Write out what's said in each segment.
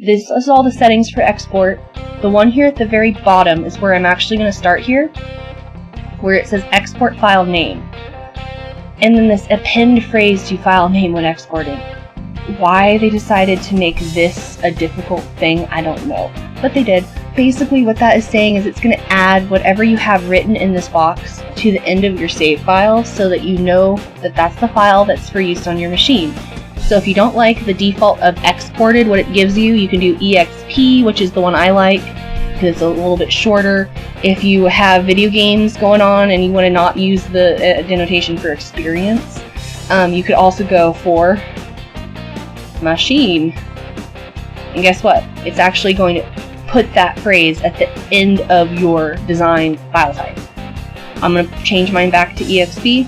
this is all the settings for export. The one here at the very bottom is where I'm actually going to start here, where it says export file name. And then this append phrase to file name when exporting. Why they decided to make this a difficult thing, I don't know. But they did. Basically what that is saying is it's going to add whatever you have written in this box to the end of your save file so that you know that that's the file that's for use on your machine. So if you don't like the default of exported, what it gives you, you can do EXP, which is the one I like because it's a little bit shorter. If you have video games going on and you want to not use the denotation for experience, you could also go for machine. And guess what? It's actually going to put that phrase at the end of your design file type. I'm going to change mine back to EXP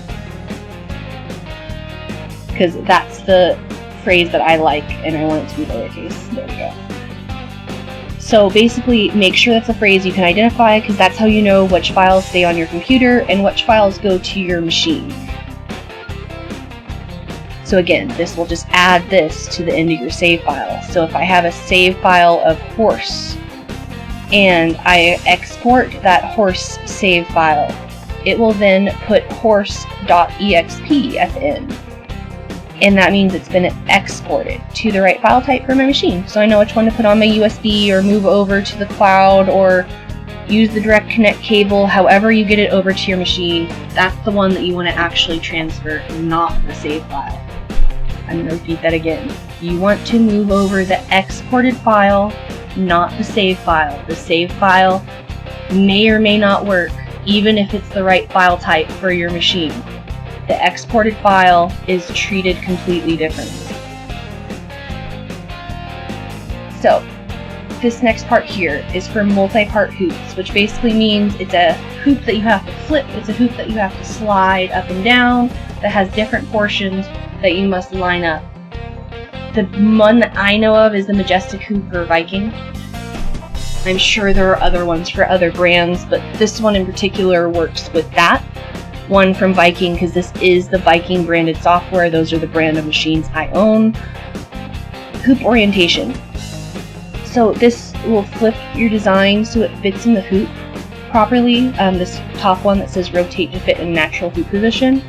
because that's the phrase that I like and I want it to be lowercase. There we go. So basically make sure that's a phrase you can identify because that's how you know which files stay on your computer and which files go to your machine. So again, this will just add this to the end of your save file. So if I have a save file of horse and I export that horse save file, it will then put horse.exp at the end. And that means it's been exported to the right file type for my machine. So I know which one to put on my USB or move over to the cloud or use the direct connect cable. However you get it over to your machine, that's the one that you want to actually transfer, not the save file. I'm going to repeat that again. You want to move over the exported file, not the save file. The save file may or may not work, even if it's the right file type for your machine. The exported file is treated completely differently. So, this next part here is for multi-part hoops, which basically means it's a hoop that you have to flip, it's a hoop that you have to slide up and down, that has different portions that you must line up. The one that I know of is the Majestic Hoop for Viking. I'm sure there are other ones for other brands, but this one in particular works with that one from Viking because this is the Viking branded software. Those are the brand of machines I own. Hoop orientation. So this will flip your design so it fits in the hoop properly. This top one that says rotate to fit in natural hoop position.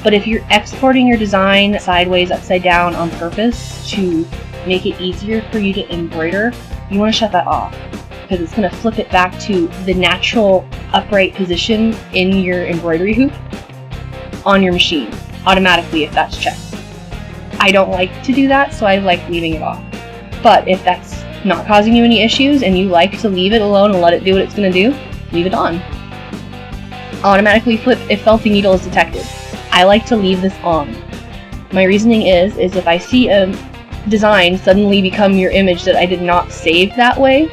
But if you're exporting your design sideways, upside down on purpose to make it easier for you to embroider, you want to shut that off because it's going to flip it back to the natural upright position in your embroidery hoop on your machine automatically if that's checked. I don't like to do that, so I like leaving it off. But if that's not causing you any issues and you like to leave it alone and let it do what it's going to do, leave it on. Automatically flip if felting needle is detected. I like to leave this on. My reasoning is if I see a design suddenly become your image that I did not save that way,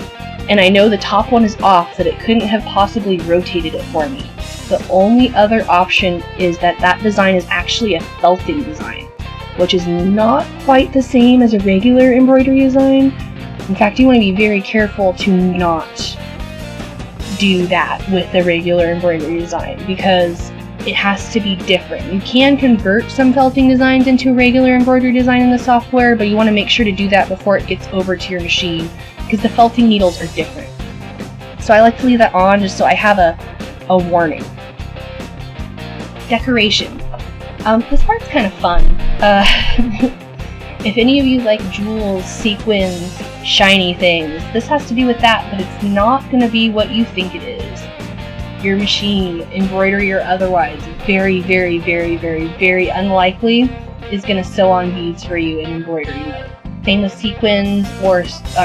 and I know the top one is off, that it couldn't have possibly rotated it for me. The only other option is that that design is actually a felting design, which is not quite the same as a regular embroidery design. In fact, you want to be very careful to not do that with a regular embroidery design because it has to be different. You can convert some felting designs into a regular embroidery design in the software, but you want to make sure to do that before it gets over to your machine because the felting needles are different. So I like to leave that on just so I have a warning. Decoration. This part's kind of fun. If any of you like jewels, sequins, shiny things, this has to do with that, but it's not going to be what you think it is. Your machine, embroidery or otherwise, very, very, very, very, very unlikely is going to sew on beads for you in embroidery mode. Same with sequins or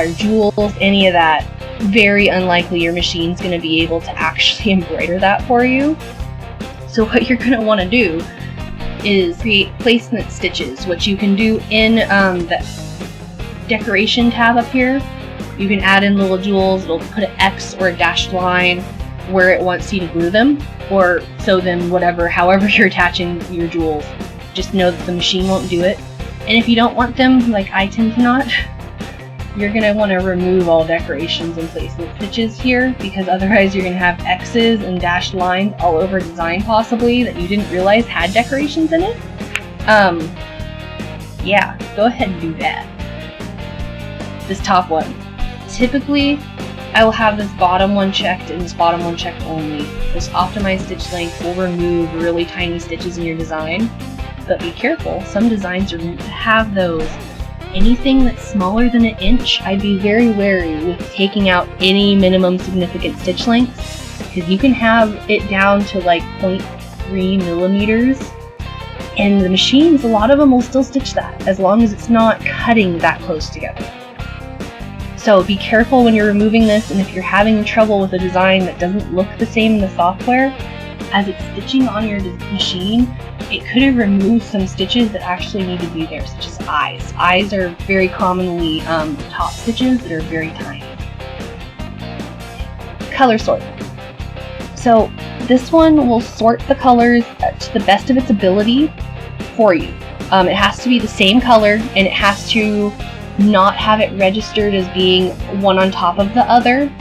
jewels, any of that. Very unlikely your machine's going to be able to actually embroider that for you. So what you're going to want to do is create placement stitches, which you can do in the decoration tab up here. You can add in little jewels. It'll put an X or a dashed line where it wants you to glue them or sew them, however you're attaching your jewels. Just know that the machine won't do it. And if you don't want them, like I tend to not, you're going to want to remove all decorations and placement stitches here because otherwise you're going to have X's and dashed lines all over design possibly that you didn't realize had decorations in it. Yeah, go ahead and do that. this top one. Typically, I will have this bottom one checked and this bottom one checked only. This optimized stitch length will remove really tiny stitches in your design, but be careful, some designs are meant to have those. Anything that's smaller than 1 inch, I'd be very wary with taking out any minimum significant stitch lengths, because you can have it down to like 0.3 millimeters, and the machines, a lot of them will still stitch that, as long as it's not cutting that close together. So be careful when you're removing this, and if you're having trouble with a design that doesn't look the same in the software, as it's stitching on your machine, it could have removed some stitches that actually need to be there, such as eyes. Eyes are very commonly top stitches that are very tiny. Color sort. So this one will sort the colors to the best of its ability for you. It has to be the same color, and it has to not have it registered as being one on top of the other.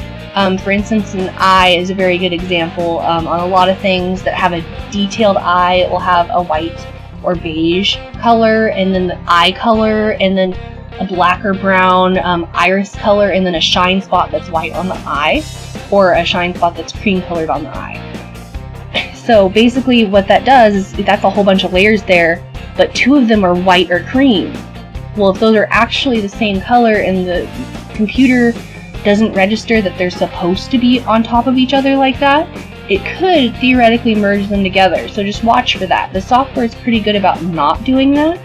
For instance, an eye is a very good example. On a lot of things that have a detailed eye, it will have a white or beige color, and then the eye color, and then a black or brown iris color, and then a shine spot that's white on the eye, or a shine spot that's cream colored on the eye. So basically what that does is that's a whole bunch of layers there, but 2 of them are white or cream. Well, if those are actually the same color and the computer doesn't register that they're supposed to be on top of each other like that, it could theoretically merge them together. So just watch for that. The software is pretty good about not doing that,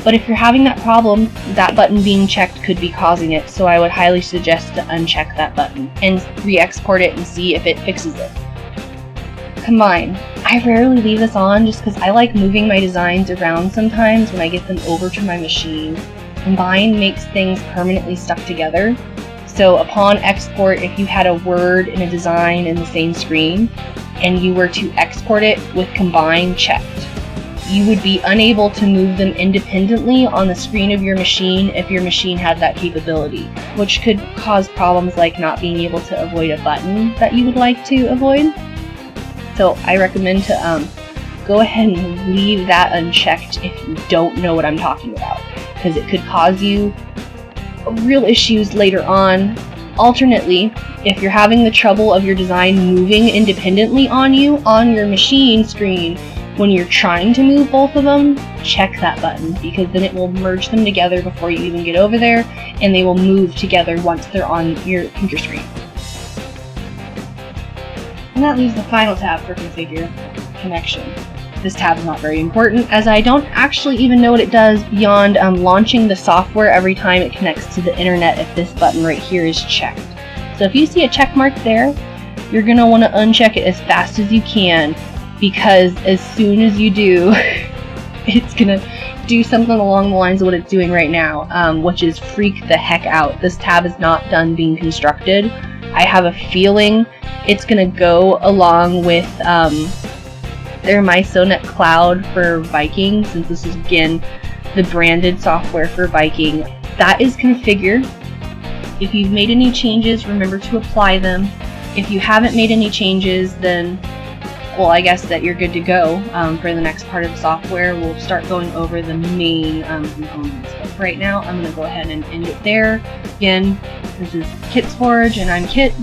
but if you're having that problem, that button being checked could be causing it. So I would highly suggest to uncheck that button and re-export it and see if it fixes it. Combine. I rarely leave this on just because I like moving my designs around sometimes when I get them over to my machine. Combine makes things permanently stuck together. So upon export, if you had a word and a design in the same screen and you were to export it with Combine checked, you would be unable to move them independently on the screen of your machine if your machine had that capability, which could cause problems like not being able to avoid a button that you would like to avoid. So I recommend to go ahead and leave that unchecked if you don't know what I'm talking about, because it could cause you real issues later on. Alternately, if you're having the trouble of your design moving independently on you on your machine screen when you're trying to move both of them, check that button, because then it will merge them together before you even get over there, and they will move together once they're on your computer screen. And that leaves the final tab for Configure, Connection. This tab is not very important, as I don't actually even know what it does beyond launching the software every time it connects to the internet if this button right here is checked. So if you see a check mark there, you're going to want to uncheck it as fast as you can, because as soon as you do, it's going to do something along the lines of what it's doing right now, which is freak the heck out. This tab is not done being constructed. I have a feeling it's going to go along with their MySonet Cloud for Viking, since this is again the branded software for Viking. That is Configure. If you've made any changes, remember to apply them. If you haven't made any changes, then, well, I guess that you're good to go for the next part of the software. We'll start going over the main components. But right now, I'm going to go ahead and end it there. Again, this is Kit's Forge, and I'm Kit,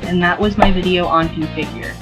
and that was my video on Configure.